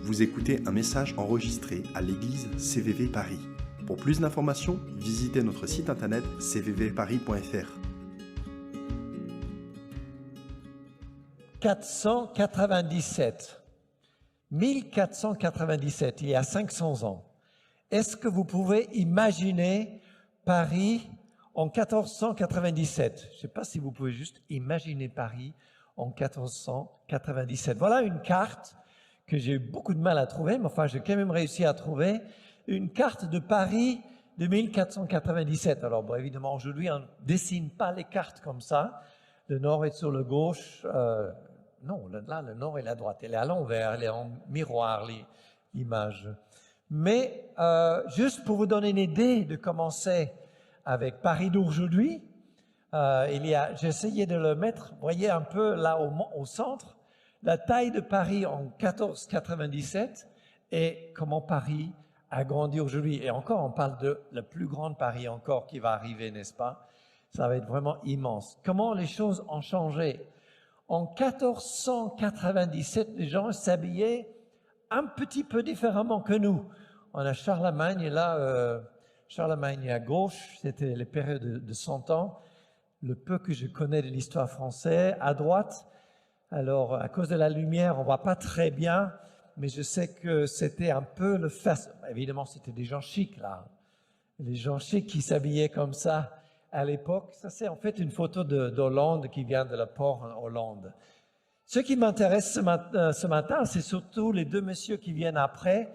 Vous écoutez un message enregistré à l'église CVV Paris. Pour plus d'informations, visitez notre site internet cvvparis.fr. 1497, il y a 500 ans. Est-ce que vous pouvez imaginer Paris en 1497? Je ne sais pas si vous pouvez juste imaginer Paris en 1497. Voilà une carte que j'ai eu beaucoup de mal à trouver, mais enfin j'ai quand même réussi à trouver une carte de Paris de 1497. Alors bon, évidemment, aujourd'hui, on ne dessine pas les cartes comme ça. Le nord est sur le gauche. Non, là, le nord et la droite. Elle est à l'envers, elle est en miroir, l'image. Mais juste pour vous donner une idée de commencer avec Paris d'aujourd'hui, j'ai essayé de le mettre, vous voyez un peu là au centre, la taille de Paris en 1497 et comment Paris a grandi aujourd'hui. Et encore, on parle de la plus grande Paris encore qui va arriver, n'est-ce pas? Ça va être vraiment immense. Comment les choses ont changé? En 1497, les gens s'habillaient un petit peu différemment que nous. On a Charlemagne, et là, Charlemagne à gauche, c'était les périodes de 100 ans. Le peu que je connais de l'histoire française, à droite, alors à cause de la lumière, on ne voit pas très bien, mais je sais que c'était un peu le face. Évidemment, c'était des gens chics, là. Les gens chics qui s'habillaient comme ça à l'époque. Ça, c'est en fait une photo d'Hollande qui vient de la port en Hollande. Ce qui m'intéresse ce matin, c'est surtout les deux messieurs qui viennent après.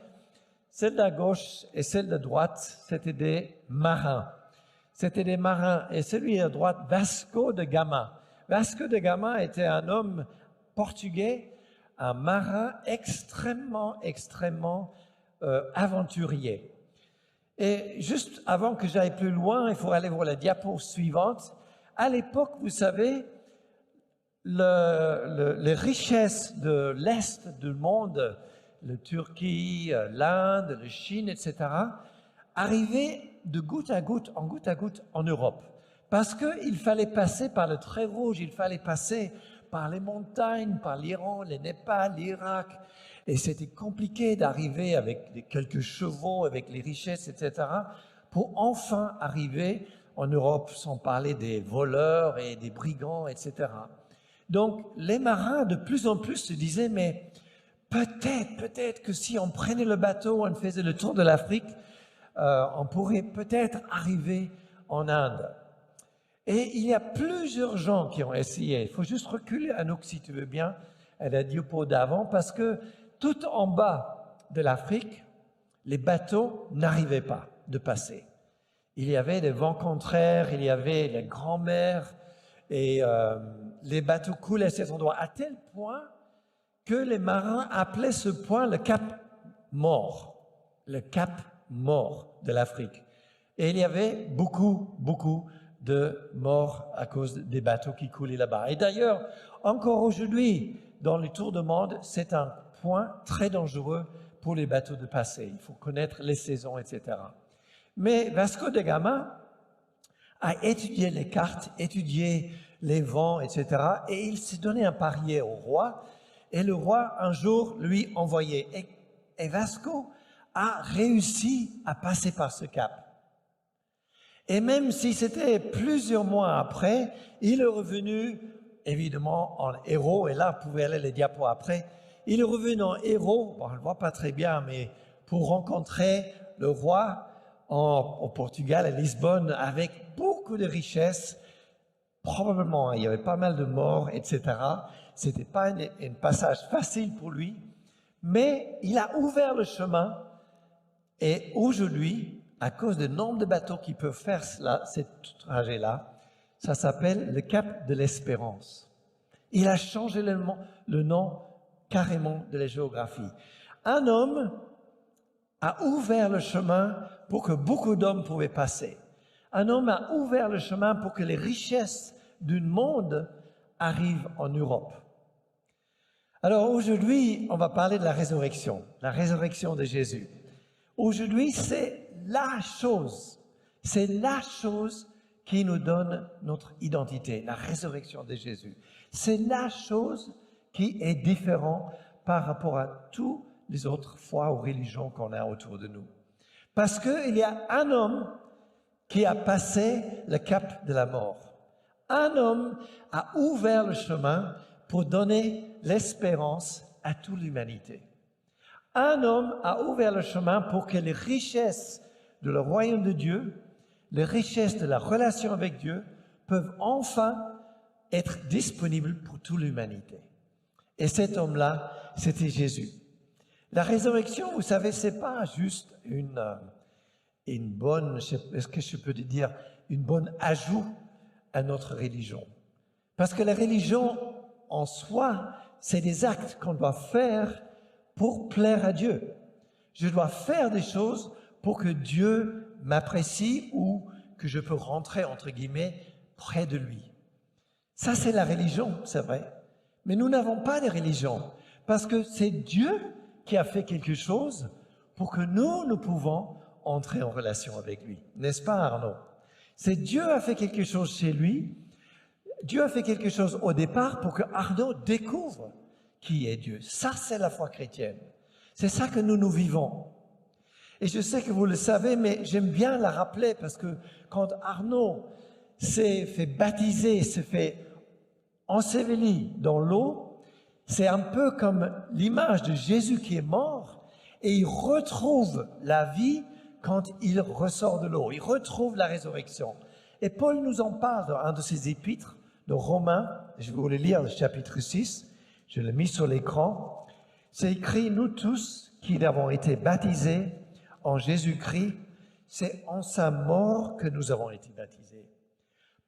Celle de gauche et celle de droite, c'était des marins. C'était des marins. Et celui à droite, Vasco de Gama. Vasco de Gama était un homme portugais, un marin extrêmement aventurier. Et juste avant que j'aille plus loin, il faut aller voir la diapo suivante. À l'époque, vous savez, les richesses de l'Est du monde, la Turquie, l'Inde, la Chine, etc., arrivaient de goutte à goutte en Europe. Parce qu'il fallait passer par le Trait Rouge, il fallait passer par les montagnes, par l'Iran, le Népal, l'Irak. Et c'était compliqué d'arriver avec quelques chevaux, avec les richesses, etc., pour enfin arriver en Europe, sans parler des voleurs et des brigands, etc. Donc, les marins, de plus en plus, se disaient, mais peut-être que si on prenait le bateau, on faisait le tour de l'Afrique, on pourrait peut-être arriver en Inde. Et il y a plusieurs gens qui ont essayé. Il faut juste reculer, Anouk, si tu veux bien, à la diapo d'avant, parce que tout en bas de l'Afrique, les bateaux n'arrivaient pas de passer. Il y avait des vents contraires, il y avait les grands mers, et les bateaux coulaient à cet endroit, à tel point que les marins appelaient ce point le Cap Mort, le Cap Mort de l'Afrique. Et il y avait beaucoup de morts à cause des bateaux qui coulaient là-bas. Et d'ailleurs, encore aujourd'hui, dans le tour du monde, c'est un point très dangereux pour les bateaux de passer. Il faut connaître les saisons, etc. Mais Vasco de Gama a étudié les cartes, étudié les vents, etc. Et il s'est donné un parier au roi. Et le roi, un jour, lui envoyait. Et Vasco a réussi à passer par ce cap. Et même si c'était plusieurs mois après, il est revenu, évidemment, en héros. Et là, vous pouvez aller les diapos après. Il est revenu en héros, bon, on ne le voit pas très bien, mais pour rencontrer le roi au Portugal, à Lisbonne, avec beaucoup de richesses. Probablement, il y avait pas mal de morts, etc. Ce n'était pas un passage facile pour lui, mais il a ouvert le chemin. Et aujourd'hui, à cause du nombre de bateaux qui peuvent faire ce trajet-là, ça s'appelle le Cap de l'Espérance. Il a changé le nom carrément de la géographie. Un homme a ouvert le chemin pour que beaucoup d'hommes pouvaient passer. Un homme a ouvert le chemin pour que les richesses du monde arrivent en Europe. Alors aujourd'hui, on va parler de la résurrection de Jésus. Aujourd'hui, c'est la chose qui nous donne notre identité, la résurrection de Jésus. C'est la chose qui est différente par rapport à tous les autres foi ou religions qu'on a autour de nous. Parce qu'il y a un homme qui a passé le cap de la mort. Un homme a ouvert le chemin pour donner l'espérance à toute l'humanité. Un homme a ouvert le chemin pour que les richesses de le royaume de Dieu, les richesses de la relation avec Dieu, peuvent enfin être disponibles pour toute l'humanité. Et cet homme-là, c'était Jésus. La résurrection, vous savez, c'est pas juste une bonne, est-ce que je peux dire, une bonne ajout à notre religion. Parce que la religion, en soi, c'est des actes qu'on doit faire pour plaire à Dieu. Je dois faire des choses pour que Dieu m'apprécie ou que je peux rentrer, entre guillemets, près de lui. Ça, c'est la religion, c'est vrai. Mais nous n'avons pas de religion parce que c'est Dieu qui a fait quelque chose pour que nous pouvons entrer en relation avec lui. N'est-ce pas, Arnaud? C'est Dieu a fait quelque chose chez lui. Dieu a fait quelque chose au départ pour que Arnaud découvre qui est Dieu. Ça, c'est la foi chrétienne. C'est ça que nous vivons. Et je sais que vous le savez, mais j'aime bien la rappeler parce que quand Arnaud s'est fait baptiser, s'est fait enseveli dans l'eau, c'est un peu comme l'image de Jésus qui est mort et il retrouve la vie quand il ressort de l'eau. Il retrouve la résurrection. Et Paul nous en parle dans un de ses épîtres, de Romains. Je vais vous le lire, le chapitre 6. Je l'ai mis sur l'écran. C'est écrit, nous tous qui avons été baptisés en Jésus-Christ, c'est en sa mort que nous avons été baptisés.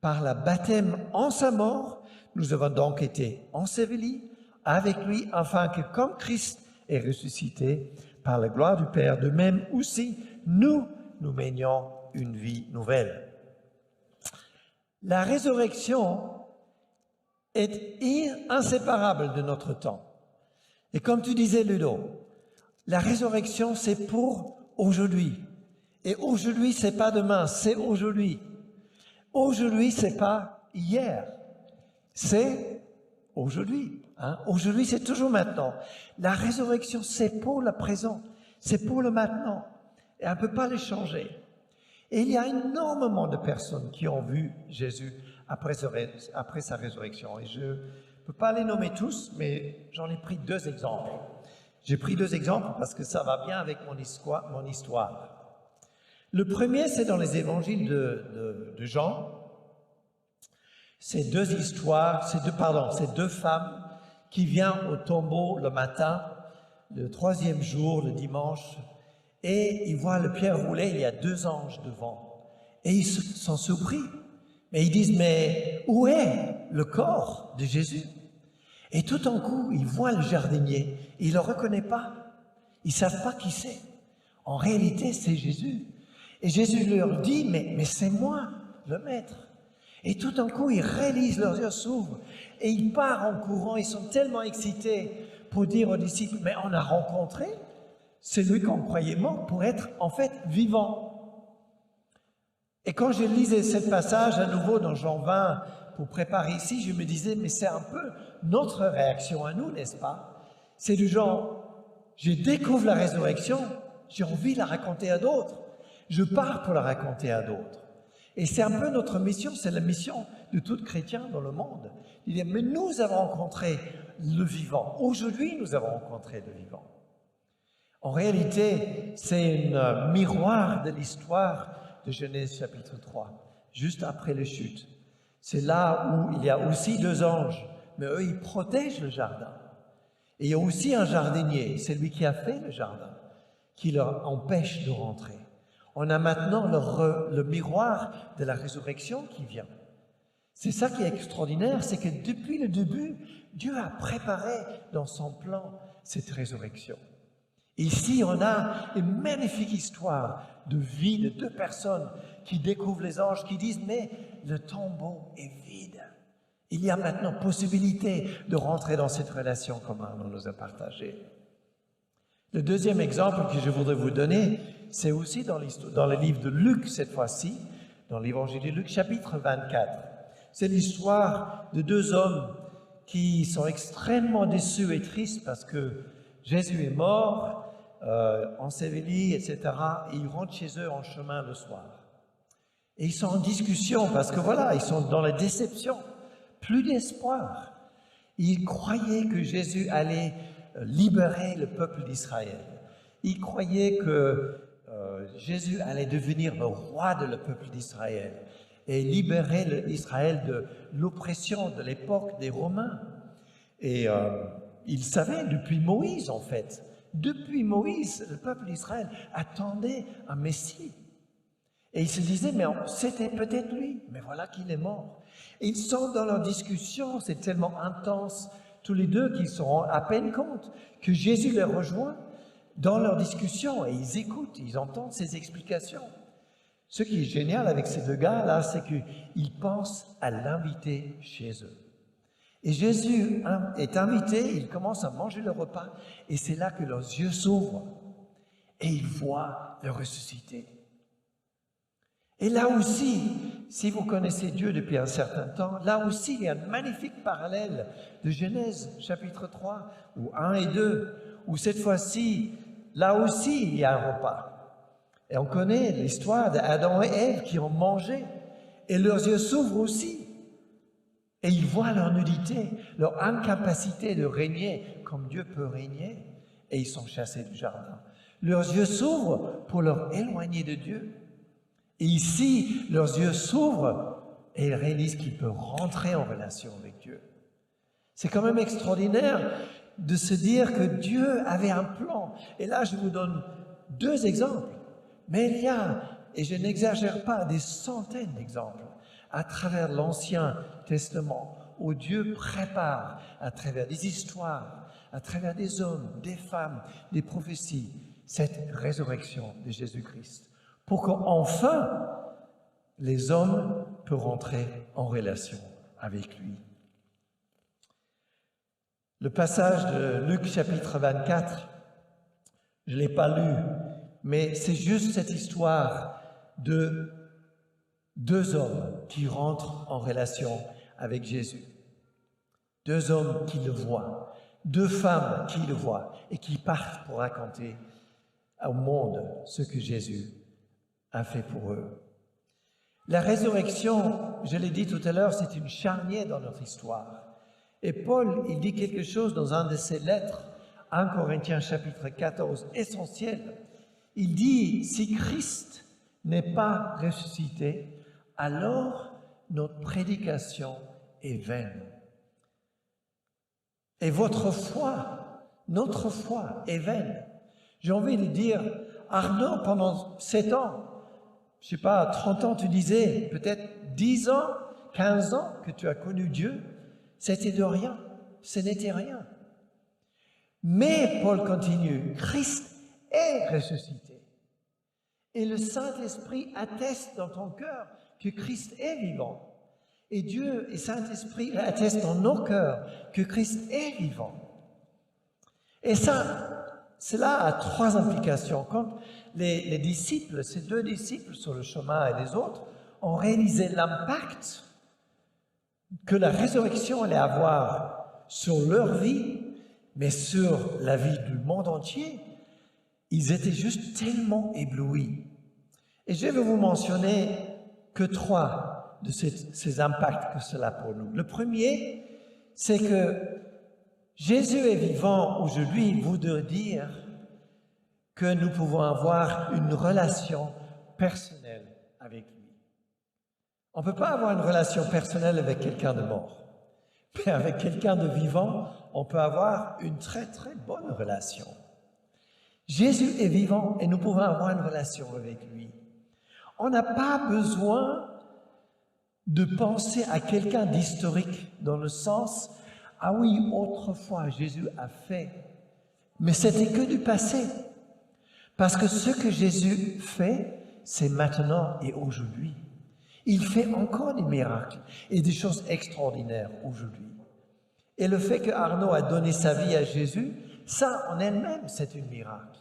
Par le baptême en sa mort, nous avons donc été ensevelis avec lui, afin que comme Christ est ressuscité par la gloire du Père, de même aussi nous menions une vie nouvelle. La résurrection est inséparable de notre temps. Et comme tu disais, Ludo, la résurrection, c'est pour aujourd'hui. Et aujourd'hui, c'est pas demain, c'est aujourd'hui. Aujourd'hui, c'est pas hier, c'est aujourd'hui. Aujourd'hui, c'est toujours maintenant. La résurrection, c'est pour le présent, c'est pour le maintenant. Et on ne peut pas le changer. Et il y a énormément de personnes qui ont vu Jésus après sa résurrection. Et je ne peux pas les nommer tous, mais j'en ai pris 2 exemples. J'ai pris 2 exemples parce que ça va bien avec mon histoire. Le premier, c'est dans les évangiles de Jean. C'est 2 histoires, c'est 2 femmes qui viennent au tombeau le matin, le 3e jour, le dimanche, et ils voient le pierre rouler, il y a 2 anges devant. Et ils sont surpris. Mais ils disent, mais où est le corps de Jésus? Et tout en coup, ils voient le jardinier, ils ne le reconnaissent pas. Ils ne savent pas qui c'est. En réalité, c'est Jésus. Et Jésus leur dit, mais c'est moi, le maître. Et tout en coup, ils réalisent, leurs yeux s'ouvrent, et ils partent en courant, ils sont tellement excités pour dire aux disciples, mais on a rencontré celui qu'on croyait mort pour être en fait vivant. Et quand je lisais ce passage à nouveau dans Jean 20 pour préparer ici, je me disais, mais c'est un peu notre réaction à nous, n'est-ce pas? C'est du genre, je découvre la résurrection, j'ai envie de la raconter à d'autres. Je pars pour la raconter à d'autres. Et c'est un peu notre mission, c'est la mission de tout chrétien dans le monde. Il dit, mais nous avons rencontré le vivant. Aujourd'hui, nous avons rencontré le vivant. En réalité, c'est un miroir de l'histoire de Genèse chapitre 3, juste après la chute. C'est là où il y a aussi 2 anges, mais eux, ils protègent le jardin. Et il y a aussi un jardinier, c'est lui qui a fait le jardin, qui leur empêche de rentrer. On a maintenant le miroir de la résurrection qui vient. C'est ça qui est extraordinaire, c'est que depuis le début, Dieu a préparé dans son plan cette résurrection. Ici, on a une magnifique histoire de vie de 2 personnes qui découvrent les anges, qui disent, mais le tombeau est vide. Il y a maintenant possibilité de rentrer dans cette relation comme on nous a partagée. Le deuxième exemple que je voudrais vous donner, c'est aussi dans le livre de Luc, cette fois-ci, dans l'évangile de Luc, chapitre 24. C'est l'histoire de 2 hommes qui sont extrêmement déçus et tristes parce que Jésus est mort ensevelis, etc. Et ils rentrent chez eux en chemin le soir. Et ils sont en discussion parce que voilà, ils sont dans la déception, plus d'espoir. Ils croyaient que Jésus allait libérer le peuple d'Israël. Ils croyaient que Jésus allait devenir le roi de le peuple d'Israël et libérer Israël de l'oppression de l'époque des Romains. Et ils savaient depuis Moïse, en fait. Depuis Moïse, le peuple d'Israël attendait un Messie. Et ils se disaient, mais c'était peut-être lui, mais voilà qu'il est mort. Et ils sont dans leur discussion, c'est tellement intense, tous les deux, qu'ils se rendent à peine compte que Jésus les rejoint dans leur discussion, et ils écoutent, ils entendent ses explications. Ce qui est génial avec ces deux gars-là, c'est qu'ils pensent à l'inviter chez eux. Et Jésus est invité, il commence à manger le repas, et c'est là que leurs yeux s'ouvrent, et ils voient le ressuscité. Et là aussi, si vous connaissez Dieu depuis un certain temps, là aussi, il y a un magnifique parallèle de Genèse, chapitre 3, ou 1 et 2, où cette fois-ci, là aussi, il y a un repas. Et on connaît l'histoire d'Adam et Ève qui ont mangé, et leurs yeux s'ouvrent aussi. Et ils voient leur nudité, leur incapacité de régner comme Dieu peut régner, et ils sont chassés du jardin. Leurs yeux s'ouvrent pour leur éloigner de Dieu. Et ici, leurs yeux s'ouvrent et ils réalisent qu'ils peuvent rentrer en relation avec Dieu. C'est quand même extraordinaire de se dire que Dieu avait un plan. Et là, je vous donne 2 exemples. Mais il y a, et je n'exagère pas, des centaines d'exemples à travers l'Ancien Testament où Dieu prépare, à travers des histoires, à travers des hommes, des femmes, des prophéties, cette résurrection de Jésus-Christ. Pour qu'enfin, les hommes peuvent rentrer en relation avec lui. Le passage de Luc chapitre 24, je ne l'ai pas lu, mais c'est juste cette histoire de 2 hommes qui rentrent en relation avec Jésus. 2 hommes qui le voient, 2 femmes qui le voient et qui partent pour raconter au monde ce que Jésus a fait pour eux. La résurrection, je l'ai dit tout à l'heure, c'est une charnière dans notre histoire. Et Paul, il dit quelque chose dans un de ses lettres, 1 Corinthiens chapitre 14, essentiel. Il dit, si Christ n'est pas ressuscité, alors notre prédication est vaine. Et votre foi, notre foi est vaine. J'ai envie de dire, Arnaud, pendant 7 ans, je ne sais pas, 30 ans, tu disais, peut-être 10 ans, 15 ans que tu as connu Dieu, c'était de rien, ce n'était rien. Mais, Paul continue, Christ est ressuscité. Et le Saint-Esprit atteste dans ton cœur que Christ est vivant. Et Dieu et Saint-Esprit attestent dans nos cœurs que Christ est vivant. Et ça, cela a 3 implications. Quand les disciples, ces 2 disciples sur le chemin et les autres, ont réalisé l'impact que la résurrection allait avoir sur leur vie, mais sur la vie du monde entier, ils étaient juste tellement éblouis. Et je vais vous mentionner que 3 de ces impacts que cela a pour nous. Le premier, c'est que Jésus est vivant aujourd'hui voudrait dire que nous pouvons avoir une relation personnelle avec lui. On ne peut pas avoir une relation personnelle avec quelqu'un de mort. Mais avec quelqu'un de vivant, on peut avoir une très très bonne relation. Jésus est vivant et nous pouvons avoir une relation avec lui. On n'a pas besoin de penser à quelqu'un d'historique dans le sens « Ah oui, autrefois Jésus a fait », mais c'était que du passé. Parce que ce que Jésus fait, c'est maintenant et aujourd'hui. Il fait encore des miracles et des choses extraordinaires aujourd'hui. Et le fait que Arnaud a donné sa vie à Jésus, ça en elle-même, c'est un miracle.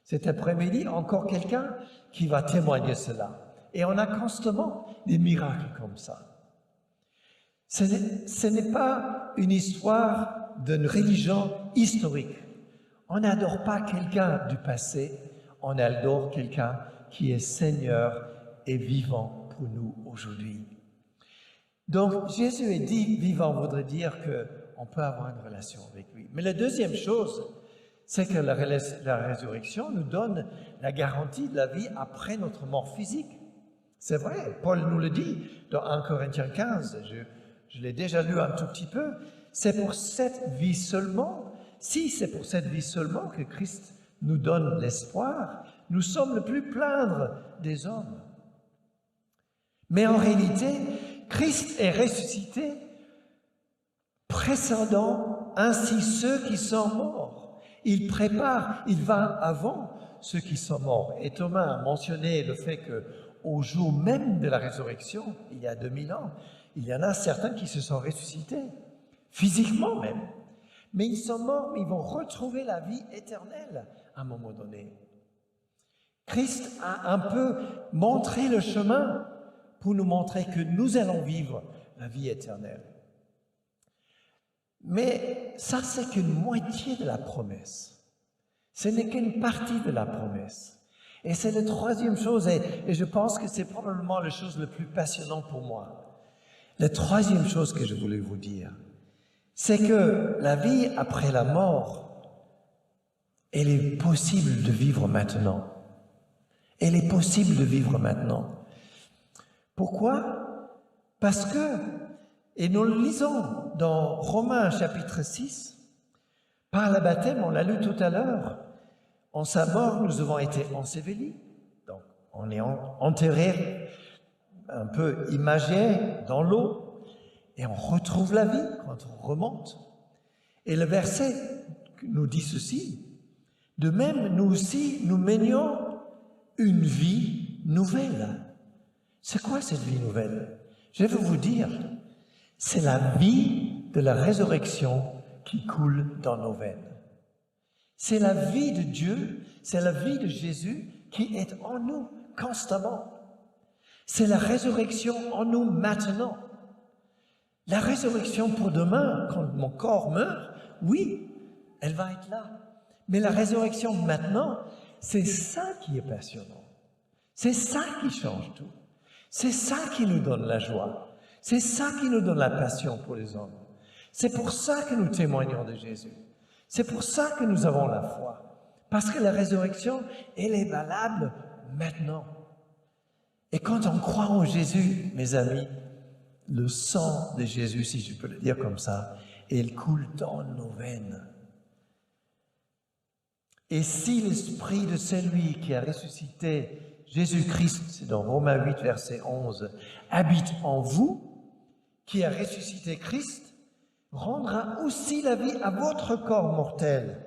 Cet après-midi, encore quelqu'un qui va témoigner cela. Et on a constamment des miracles comme ça. Ce n'est pas une histoire d'une religion historique. On n'adore pas quelqu'un du passé, on adore quelqu'un qui est Seigneur et vivant pour nous aujourd'hui. Donc Jésus est dit vivant voudrait dire qu'on peut avoir une relation avec lui. Mais la deuxième chose, c'est que la résurrection nous donne la garantie de la vie après notre mort physique. C'est vrai, Paul nous le dit dans 1 Corinthiens 15, je l'ai déjà lu un tout petit peu, c'est pour cette vie seulement, si c'est pour cette vie seulement que Christ nous donne l'espoir, nous sommes le plus plaindre des hommes. Mais en réalité, Christ est ressuscité, précédant ainsi ceux qui sont morts. Il prépare, il va avant ceux qui sont morts. Et Thomas a mentionné le fait qu'au jour même de la résurrection, il y a 2000 ans, il y en a certains qui se sont ressuscités, physiquement même. Mais ils sont morts, mais ils vont retrouver la vie éternelle à un moment donné. Christ a un peu montré le chemin pour nous montrer que nous allons vivre la vie éternelle. Mais ça, c'est qu'une moitié de la promesse. Ce n'est qu'une partie de la promesse. Et c'est la troisième chose, et je pense que c'est probablement la chose la plus passionnante pour moi. La troisième chose que je voulais vous dire, c'est que la vie après la mort, elle est possible de vivre maintenant. Elle est possible de vivre maintenant. Pourquoi? Parce que, et nous le lisons dans Romains chapitre 6, par le baptême, on l'a lu tout à l'heure, en sa mort, nous avons été ensevelis. Donc, on est enterrés, un peu imagés dans l'eau, et on retrouve la vie quand on remonte. Et le verset nous dit ceci, de même, nous aussi, nous menions une vie nouvelle. C'est quoi cette vie nouvelle? Je vais vous dire, c'est la vie de la résurrection qui coule dans nos veines. C'est la vie de Dieu, c'est la vie de Jésus qui est en nous constamment. C'est la résurrection en nous maintenant. La résurrection pour demain, quand mon corps meurt, oui, elle va être là. Mais la résurrection maintenant, c'est ça qui est passionnant. C'est ça qui change tout. C'est ça qui nous donne la joie. C'est ça qui nous donne la passion pour les hommes. C'est pour ça que nous témoignons de Jésus. C'est pour ça que nous avons la foi. Parce que la résurrection, elle est valable maintenant. Et quand on croit en Jésus, mes amis, le sang de Jésus, si je peux le dire comme ça, il coule dans nos veines. Et si l'esprit de celui qui a ressuscité Jésus-Christ, c'est dans Romains 8, verset 11, habite en vous, qui a ressuscité Christ, rendra aussi la vie à votre corps mortel.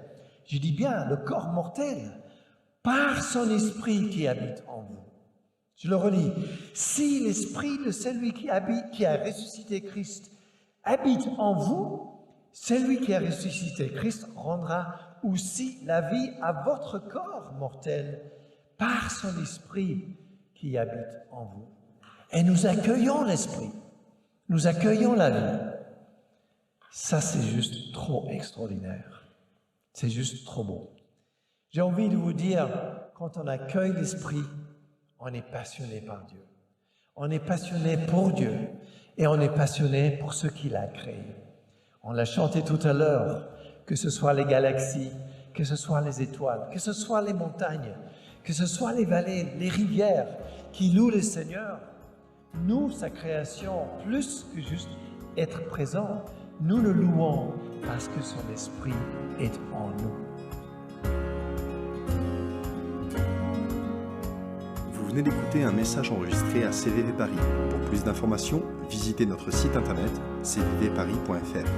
Je dis bien le corps mortel, par son esprit qui habite en vous. Je le relis. Si l'esprit de celui qui a ressuscité Christ habite en vous, celui qui a ressuscité Christ rendra aussi la vie à votre corps mortel par son esprit qui habite en vous. Et nous accueillons l'esprit. Nous accueillons la vie. Ça, c'est juste trop extraordinaire. C'est juste trop beau. J'ai envie de vous dire, quand on accueille l'esprit, on est passionné par Dieu. On est passionné pour Dieu et on est passionné pour ce qu'il a créé. On l'a chanté tout à l'heure, que ce soit les galaxies, que ce soit les étoiles, que ce soit les montagnes, que ce soit les vallées, les rivières qui louent le Seigneur. Nous, sa création, plus que juste être présent, nous le louons parce que son esprit est en nous. Vous venez d'écouter un message enregistré à CVV Paris. Pour plus d'informations, visitez notre site internet cvvparis.fr.